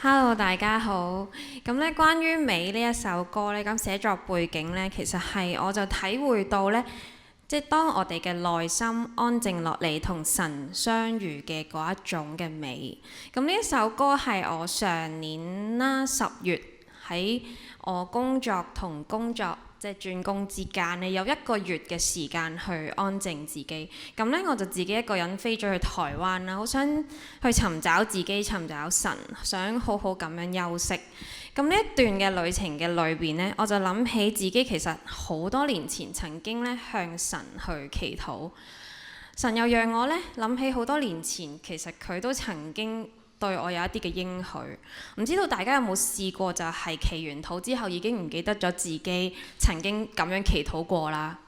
Hello，大家好。咁咧，關於美呢一首歌咧，咁寫作背景咧，其實係我就體會到咧，即係當我哋嘅內心安靜落嚟，同神相遇嘅嗰一種嘅美。咁呢一首歌係我上年啦10月喺我工作同工作即係轉工之間咧，有1個月嘅時間去安靜自己。咁咧我就自己一個人飛咗去台灣啦，好想去尋找自己、尋找神，想好好咁樣休息。咁呢一段嘅旅程嘅裏邊呢，我就諗起自己其實好多年前曾經咧向神去祈禱，神又讓我咧諗起好多年前其實佢都曾經對我有一啲嘅應許。唔知道大家有冇試過就係祈完禱之後已經唔記得咗自己曾經咁樣祈禱過啦。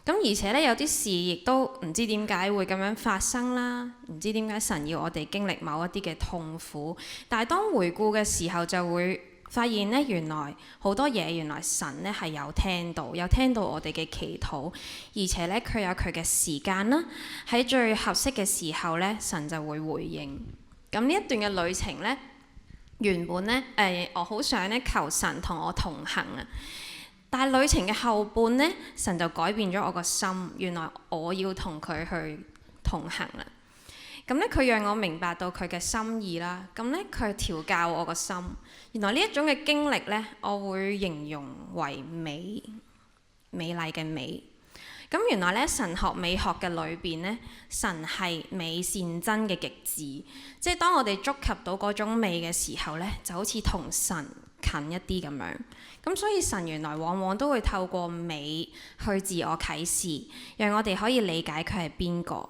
咁而且咧有啲事亦都唔知點解會咁樣發生啦，唔知點解神要我哋經歷某一啲嘅痛苦，但係當回顧嘅時候就會發現咧，原來好多嘢，原來神咧係有聽到我哋嘅祈禱，而且咧佢有佢嘅時間啦，喺最合適嘅時候咧，神就會回應。咁呢一段嘅旅程咧，原本咧我好想咧求神同我同行啊，但係旅程嘅後半咧，神就改變咗我個心，原來我要同佢去同行啦。咁咧佢讓我明白到佢嘅心意啦，咁咧佢調教我個心。原來呢一種嘅經歷咧，我會形容為美麗嘅美。咁原來咧神學美學嘅裏邊咧，神係美善真嘅極致，即係當我哋觸及到嗰種美嘅時候咧，就好似同神近一啲咁樣。咁所以神原來往往都會透過美去自我啟示，讓我哋可以理解佢係邊個。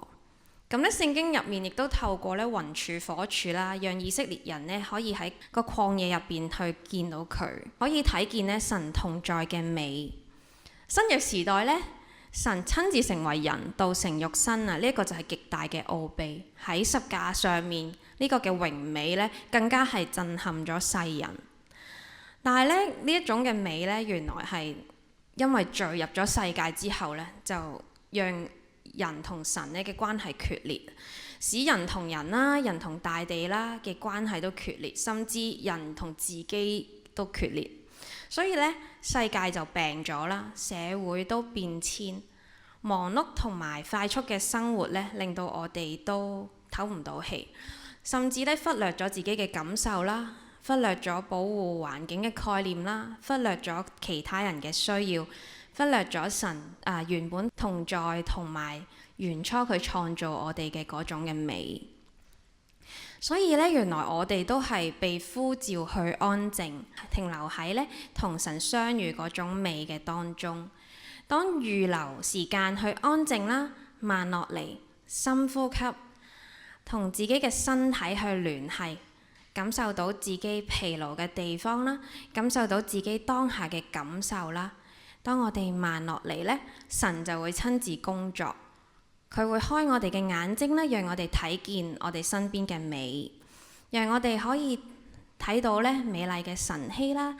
咁咧聖經入面亦都透過咧雲柱火柱啦，讓以色列人咧可以喺個曠野入邊去見到佢，可以睇見咧神同在嘅美。新約時代咧，神親自成為人，道成肉身啊！呢一個就係極大嘅奧秘。喺十架上面呢個嘅榮美咧，更加係震撼咗世人。但係咧呢一種嘅美咧，原來係因為罪入咗世界之後咧，就讓人同神咧嘅關係決裂，使人同人啦、人同大地啦嘅關係都決裂，甚至人同自己都決裂。所以咧，世界就病咗啦，社會都變遷，忙碌同埋快速嘅生活咧，令到我哋都唞唔到氣，甚至咧忽略咗自己嘅感受啦，忽略咗保護環境嘅概念啦，忽略咗其他人嘅需要，忽略咗神原本同在同埋原初佢創造我哋嘅嗰種嘅美。所以咧，原來我哋都係被呼召去安靜，停留喺咧同神相遇嗰種美嘅當中。當預留時間去安靜啦，慢落嚟，深呼吸，同自己嘅身體去聯繫，感受到自己疲勞嘅地方啦，感受到自己當下嘅感受啦。當我哋慢落嚟咧，神就會親自工作。佢會開我哋嘅眼睛咧，讓我哋睇見我哋身邊嘅美，讓我哋可以睇到咧美麗嘅晨曦啦，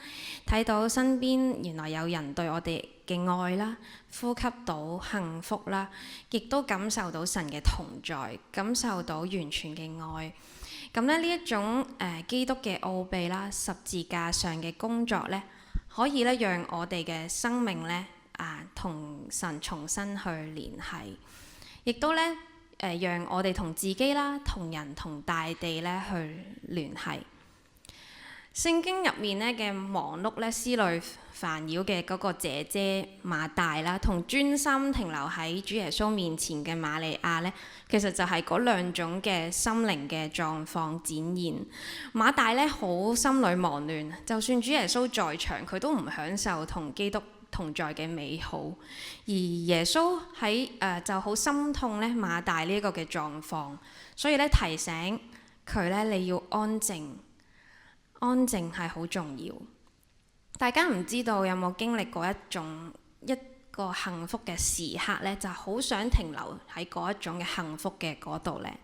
睇到身邊原來有人對我哋嘅愛啦，呼吸到幸福啦，亦都感受到神嘅同在，感受到完全嘅愛。咁咧呢一種基督嘅奧秘啦，十字架上嘅工作咧，可以咧讓我哋嘅生命咧同神重新去聯繫。亦都咧讓我哋同自己啦、同人、同大地咧去聯繫。聖經入面咧嘅忙碌咧、思慮煩擾嘅嗰個姐姐馬大啦，同專心停留喺主耶穌面前嘅瑪利亞咧，其實就係嗰兩種嘅心靈嘅狀況展現。馬大咧好心裏忙亂，就算主耶穌在場，佢都唔享受同基督同在嘅美好，而耶穌喺就好心痛咧馬大呢一個嘅狀況，所以咧提醒佢咧你要安靜，安靜係好重要。大家唔知道有冇經歷過一個幸福嘅時刻咧，就好想停留喺嗰一種嘅幸福嘅嗰度咧。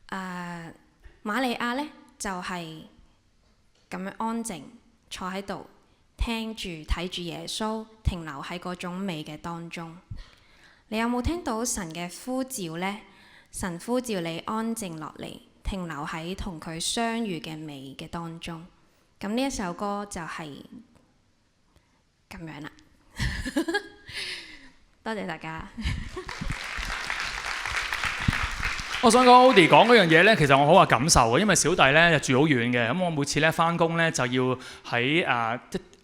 瑪利亞咧就係咁樣安靜坐喺度。聽住睇住耶穌，停留喺嗰種美嘅當中。你有冇聽到神嘅呼召呢？神呼召你安靜落嚟，停留喺同佢相遇嘅美嘅當中。咁呢一首歌就係咁樣啦。多謝大家。我想講 Ody 講嗰樣嘢咧，其實我好有感受嘅，因為小弟咧就住好遠嘅，咁我每次咧翻工咧就要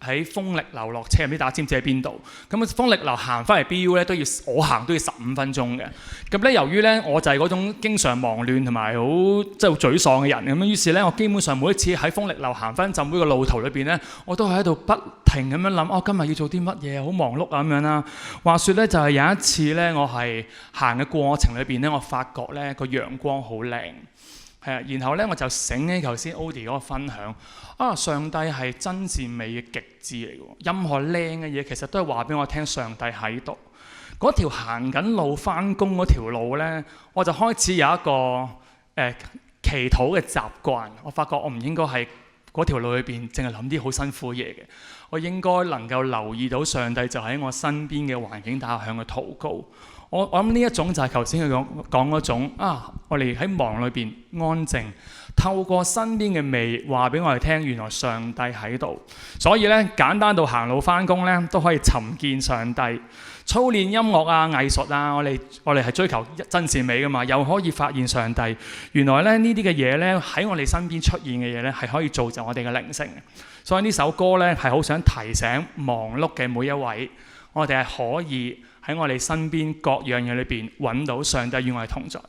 喺豐力樓落車，唔知大家知唔知喺邊度？咁豐力樓行翻嚟 BU 咧我行都要15分鐘嘅。咁咧由於咧我就係嗰種經常忙亂同埋好即係好沮喪嘅人咁樣，於是咧我基本上每一次喺豐力樓行翻浸會嘅路途裏邊咧，我都係喺度不停咁樣諗，今日要做啲乜嘢，好忙碌啊咁樣啦。話說咧就係有一次咧，我係行嘅過程裏邊咧，我發覺咧個陽光好靚。然後咧我就醒起頭先 Ody 嗰個分享，上帝係真善美嘅極致嚟嘅，任何靚嘅嘢其實都係話俾我聽上帝喺度。嗰條行緊路翻工嗰條路咧，我就開始有一個祈禱嘅習慣。我發覺我唔應該係嗰條路裏邊淨係諗啲好辛苦嘅嘢嘅，我應該能夠留意到上帝就喺我身邊嘅環境底下向佢禱告。我諗呢一種就係頭先佢講嗰種我哋喺忙裏邊安靜，透過身邊嘅美話俾我哋聽，原來上帝喺度。所以咧簡單到行路翻工咧都可以尋見上帝。操練音樂啊、藝術啊，我哋係追求真善美噶嘛，又可以發現上帝。原來咧呢啲嘅嘢咧喺我哋身邊出現嘅嘢咧係可以造就我哋嘅靈性。所以呢首歌咧係好想提醒忙碌嘅每一位，我哋係可以喺我哋身邊各樣嘢裏邊揾到上帝與我哋同在。